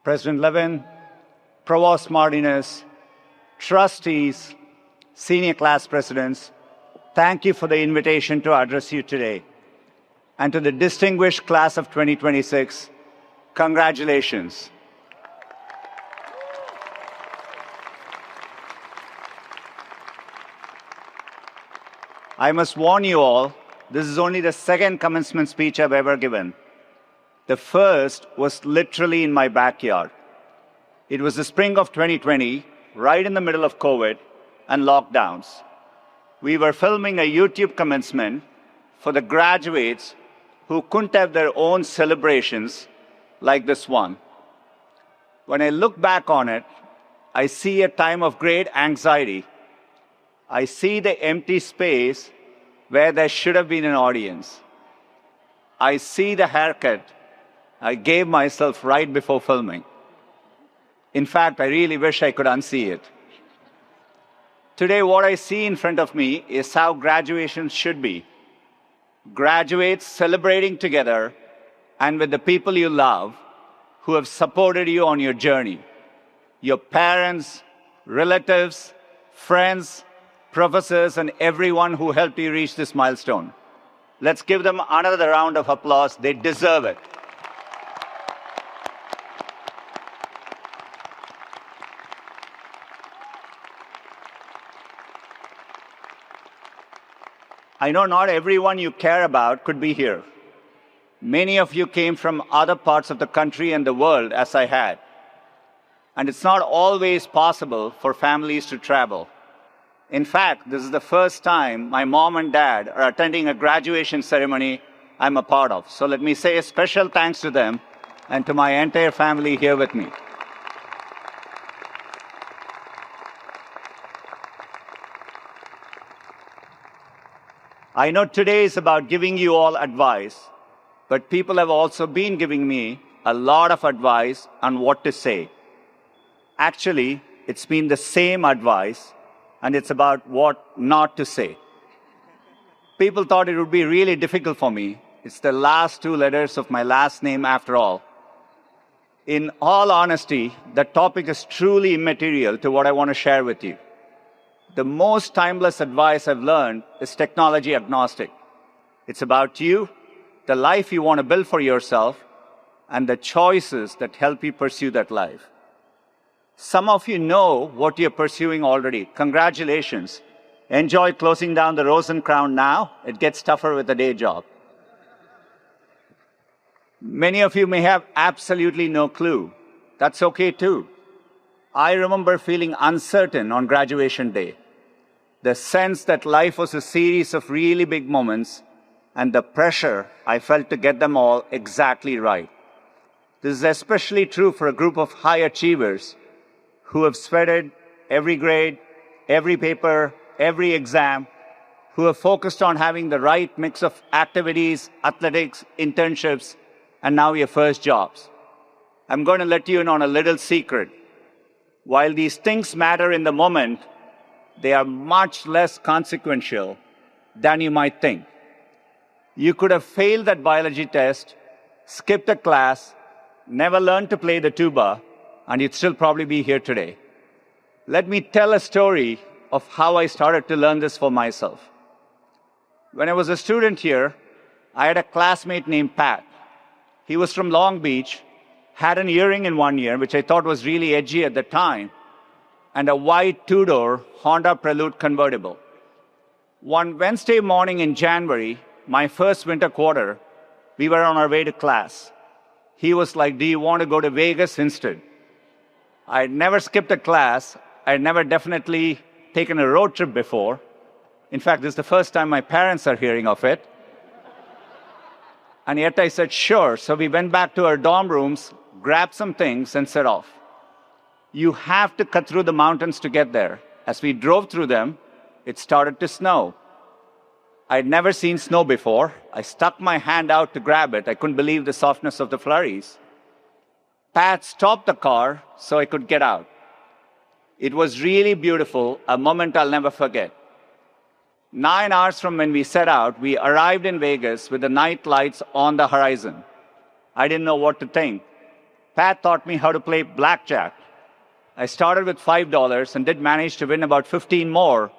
President Levin, Provost Martinez, trustees, senior class presidents, thank you for the invitation to address you today. And to the distinguished class of 2026, congratulations. I must warn you all, this is only the second commencement speech I've ever given. The first was literally in my backyard. It was the spring of 2020, right in the middle of COVID and lockdowns. We were filming a YouTube commencement for the graduates who couldn't have their own celebrations like this one. When I look back on it, I see a time of great anxiety. I see the empty space where there should have been an audience. I see the haircut I gave myself right before filming. In fact, I really wish I could unsee it. Today, what I see in front of me is how graduation should be. Graduates celebrating together and with the people you love who have supported you on your journey. Your parents, relatives, friends, professors, and everyone who helped you reach this milestone. Let's give them another round of applause. They deserve it. I know not everyone you care about could be here. Many of you came from other parts of the country and the world, as I had. And it's not always possible for families to travel. In fact, this is the first time my mom and dad are attending a graduation ceremony I'm a part of. So let me say a special thanks to them and to my entire family here with me. I know today is about giving you all advice, but people have also been giving me a lot of advice on what to say. Actually, it's been the same advice, and it's about what not to say. People thought it would be really difficult for me. It's the last two letters of my last name after all. In all honesty, the topic is truly immaterial to what I want to share with you. The most timeless advice I've learned is technology agnostic. It's about you, the life you want to build for yourself, and the choices that help you pursue that life. Some of you know what you're pursuing already. Congratulations. Enjoy closing down the Rose and Crown now. It gets tougher with a day job. Many of you may have absolutely no clue. That's okay too. I remember feeling uncertain on graduation day. The sense that life was a series of really big moments and the pressure I felt to get them all exactly right. This is especially true for a group of high achievers who have sweated every grade, every paper, every exam, who have focused on having the right mix of activities, athletics, internships, and now your first jobs. I'm going to let you in on a little secret. While these things matter in the moment, they are much less consequential than you might think. You could have failed that biology test, skipped a class, never learned to play the tuba, and you'd still probably be here today. Let me tell a story of how I started to learn this for myself. When I was a student here, I had a classmate named Pat. He was from Long Beach, had an earring in one ear, which I thought was really edgy at the time, and a white two-door Honda Prelude convertible. One Wednesday morning in January, my first winter quarter, we were on our way to class. He was like, "Do you want to go to Vegas instead?" I had never skipped a class. I had never definitely taken a road trip before. In fact, this is the first time my parents are hearing of it. And yet I said, sure. So we went back to our dorm rooms, grabbed some things, and set off. You have to cut through the mountains to get there. As we drove through them, it started to snow. I'd never seen snow before. I stuck my hand out to grab it. I couldn't believe the softness of the flurries. Pat stopped the car so I could get out. It was really beautiful, a moment I'll never forget. 9 hours from when we set out, we arrived in Vegas with the night lights on the horizon. I didn't know what to think. Pat taught me how to play blackjack. I started with $5 and did manage to win about 15 more,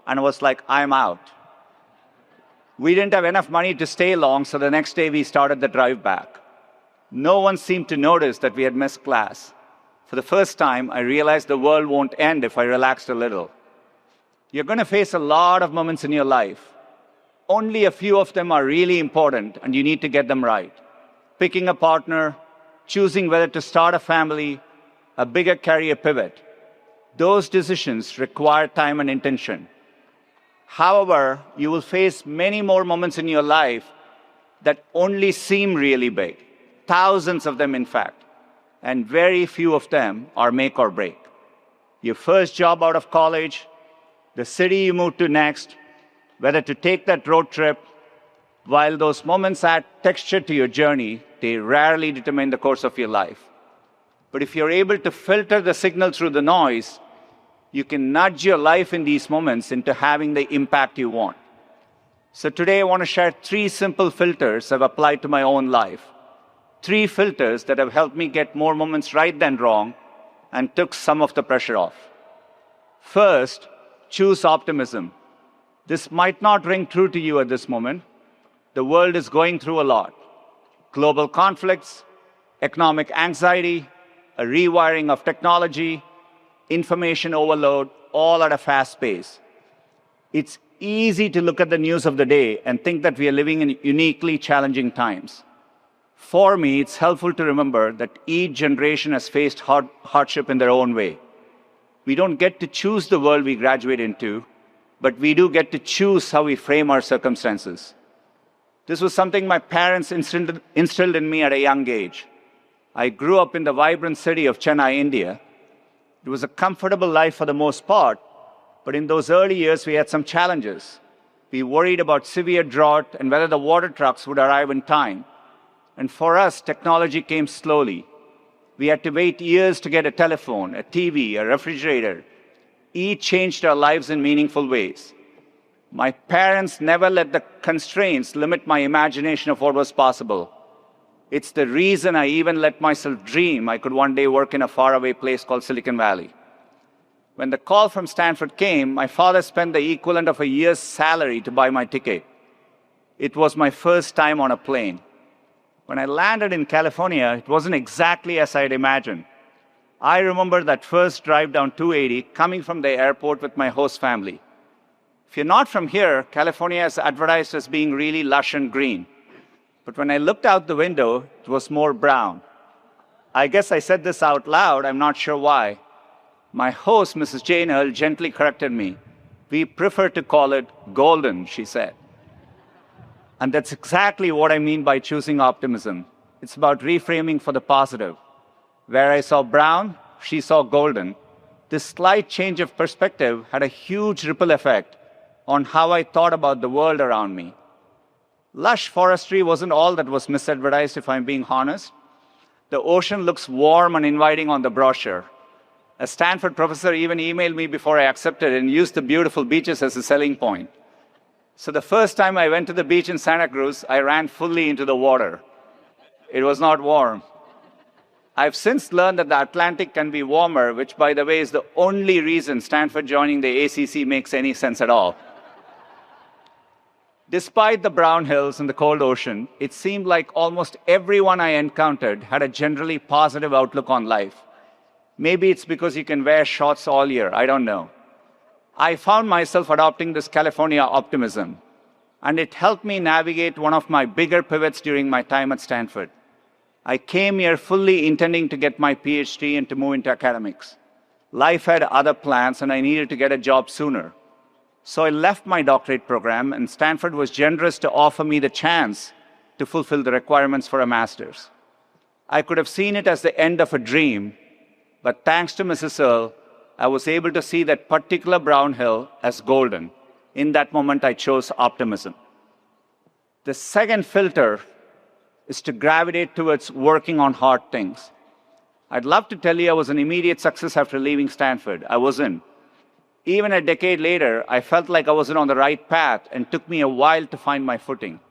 and was like, I'm out. We didn't have enough money to stay long, so the next day we started the drive back. No one seemed to notice that we had missed class. For the first time, I realized the world won't end if I relaxed a little. You're going to face a lot of moments in your life. Only a few of them are really important, and you need to get them right. Picking a partner, choosing whether to start a family, a bigger career pivot. Those decisions require time and intention. However, you will face many more moments in your life that only seem really big. Thousands of them, in fact. And very few of them are make or break. Your first job out of college, the city you move to next, whether to take that road trip. While those moments add texture to your journey, they rarely determine the course of your life. But if you're able to filter the signal through the noise, you can nudge your life in these moments into having the impact you want. So today I want to share 3 simple filters I've applied to my own life. 3 filters that have helped me get more moments right than wrong and took some of the pressure off. First, choose optimism. This might not ring true to you at this moment. The world is going through a lot. Global conflicts, economic anxiety, a rewiring of technology, information overload, all at a fast pace. It's easy to look at the news of the day and think that we are living in uniquely challenging times. For me, it's helpful to remember that each generation has faced hardship in their own way. We don't get to choose the world we graduate into, but we do get to choose how we frame our circumstances. This was something my parents instilled in me at a young age. I grew up in the vibrant city of Chennai, India. It was a comfortable life for the most part, but in those early years we had some challenges. We worried about severe drought and whether the water trucks would arrive in time. And for us, technology came slowly. We had to wait years to get a telephone, a TV, a refrigerator. Each changed our lives in meaningful ways. My parents never let the constraints limit my imagination of what was possible. It's the reason I even let myself dream I could one day work in a faraway place called Silicon Valley. When the call from Stanford came, my father spent the equivalent of a year's salary to buy my ticket. It was my first time on a plane. When I landed in California, it wasn't exactly as I'd imagined. I remember that first drive down 280 coming from the airport with my host family. If you're not from here, California is advertised as being really lush and green. But when I looked out the window, it was more brown. I guess I said this out loud, I'm not sure why. My host, Mrs. Jane Earl, gently corrected me. We prefer to call it golden, she said. And that's exactly what I mean by choosing optimism. It's about reframing for the positive. Where I saw brown, she saw golden. This slight change of perspective had a huge ripple effect on how I thought about the world around me. Lush forestry wasn't all that was misadvertised, if I'm being honest. The ocean looks warm and inviting on the brochure. A Stanford professor even emailed me before I accepted and used the beautiful beaches as a selling point. So the first time I went to the beach in Santa Cruz, I ran fully into the water. It was not warm. I've since learned that the Atlantic can be warmer, which, by the way, is the only reason Stanford joining the ACC makes any sense at all. Despite the brown hills and the cold ocean, it seemed like almost everyone I encountered had a generally positive outlook on life. Maybe it's because you can wear shorts all year, I don't know. I found myself adopting this California optimism, and it helped me navigate one of my bigger pivots during my time at Stanford. I came here fully intending to get my PhD and to move into academics. Life had other plans, and I needed to get a job sooner. So I left my doctorate program, and Stanford was generous to offer me the chance to fulfill the requirements for a master's. I could have seen it as the end of a dream, but thanks to Mrs. Earl, I was able to see that particular brown hill as golden. In that moment, I chose optimism. The second filter is to gravitate towards working on hard things. I'd love to tell you I was an immediate success after leaving Stanford. I wasn't. Even a decade later, I felt like I wasn't on the right path and took me a while to find my footing.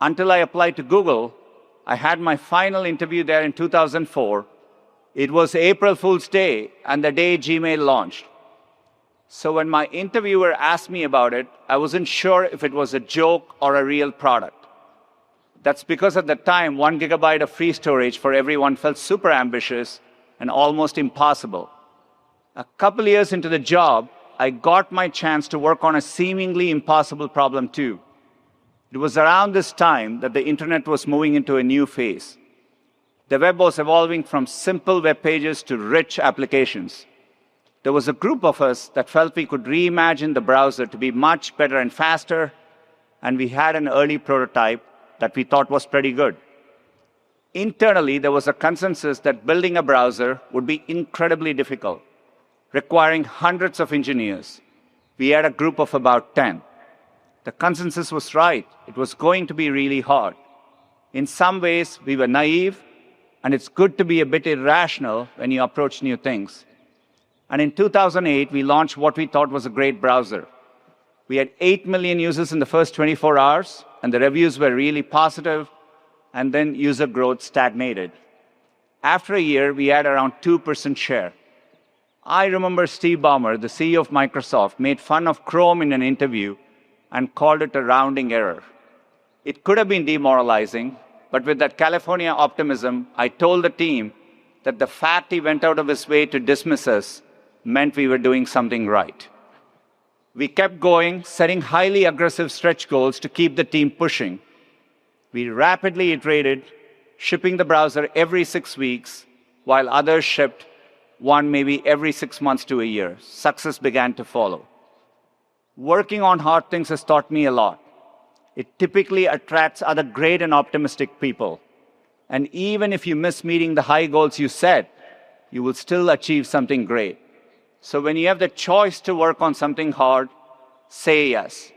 Until I applied to Google, I had my final interview there in 2004. It was April Fool's Day and the day Gmail launched. So when my interviewer asked me about it, I wasn't sure if it was a joke or a real product. That's because at the time, 1 gigabyte of free storage for everyone felt super ambitious and almost impossible. A couple years into the job, I got my chance to work on a seemingly impossible problem too. It was around this time that the internet was moving into a new phase. The web was evolving from simple web pages to rich applications. There was a group of us that felt we could reimagine the browser to be much better and faster, and we had an early prototype that we thought was pretty good. Internally, there was a consensus that building a browser would be incredibly difficult, requiring hundreds of engineers. We had a group of about 10. The consensus was right. It was going to be really hard. In some ways, we were naive, and it's good to be a bit irrational when you approach new things. And in 2008, we launched what we thought was a great browser. We had 8 million users in the first 24 hours, and the reviews were really positive, and then user growth stagnated. After a year, we had around 2% share. I remember Steve Ballmer, the CEO of Microsoft, made fun of Chrome in an interview and called it a rounding error. It could have been demoralizing, but with that California optimism, I told the team that the fact he went out of his way to dismiss us meant we were doing something right. We kept going, setting highly aggressive stretch goals to keep the team pushing. We rapidly iterated, shipping the browser every 6 weeks, while others shipped one maybe every 6 months to a year. Success began to follow. Working on hard things has taught me a lot. It typically attracts other great and optimistic people. And even if you miss meeting the high goals you set, you will still achieve something great. So when you have the choice to work on something hard, say yes.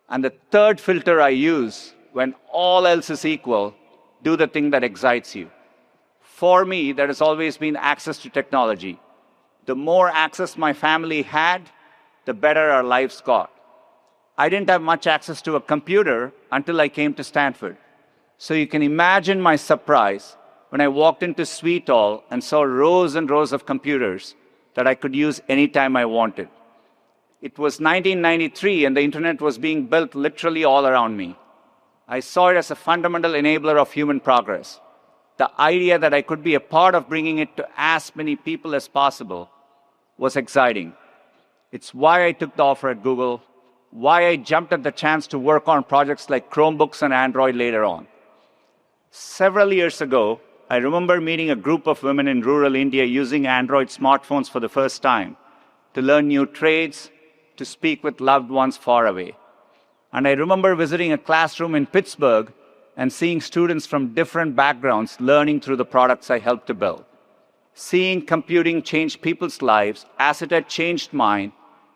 And the third filter I use, when all else is equal, do the thing that excites you. For me, there has always been access to technology. The more access my family had, the better our lives got. I didn't have much access to a computer until I came to Stanford. So you can imagine my surprise when I walked into Suite Hall and saw rows and rows of computers that I could use anytime I wanted. It was 1993, and the internet was being built literally all around me. I saw it as a fundamental enabler of human progress. The idea that I could be a part of bringing it to as many people as possible was exciting. It's why I took the offer at Google, why I jumped at the chance to work on projects like Chromebooks and Android later on. Several years ago, I remember meeting a group of women in rural India using Android smartphones for the first time to learn new trades, to speak with loved ones far away. And I remember visiting a classroom in Pittsburgh and seeing students from different backgrounds learning through the products I helped to build. Seeing computing change people's lives as it had changed mine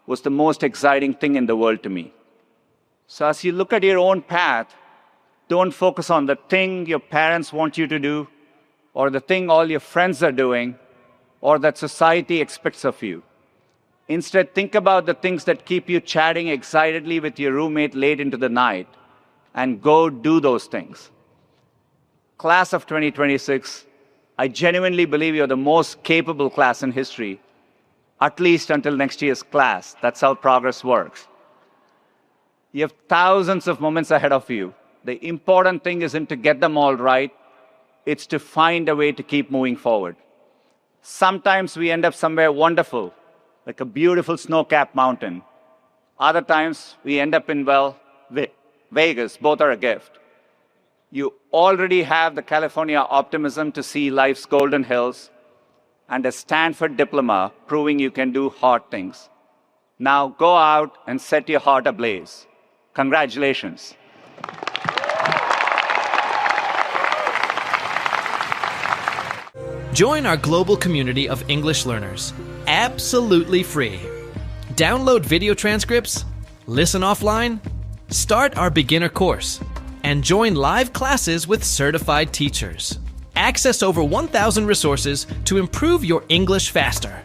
was the most exciting thing in the world to me. So as you look at your own path, don't focus on the thing your parents want you to do, or the thing all your friends are doing, or that society expects of you. Instead, think about the things that keep you chatting excitedly with your roommate late into the night, and go do those things. Class of 2026, I genuinely believe you're the most capable class in history, at least until next year's class. That's how progress works. You have thousands of moments ahead of you. The important thing isn't to get them all right, it's to find a way to keep moving forward. Sometimes we end up somewhere wonderful, like a beautiful snow-capped mountain. Other times we end up in, Vegas. Both are a gift. You already have the California optimism to see life's golden hills and a Stanford diploma proving you can do hard things. Now go out and set your heart ablaze. Congratulations. Join our global community of English learners, absolutely free. Download video transcripts, listen offline, start our beginner course, and join live classes with certified teachers. Access over 1,000 resources to improve your English faster.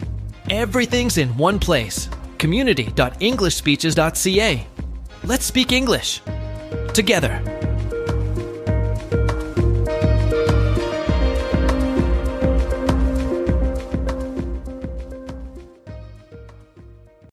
Everything's in one place. community.englishspeeches.ca. Let's speak English together.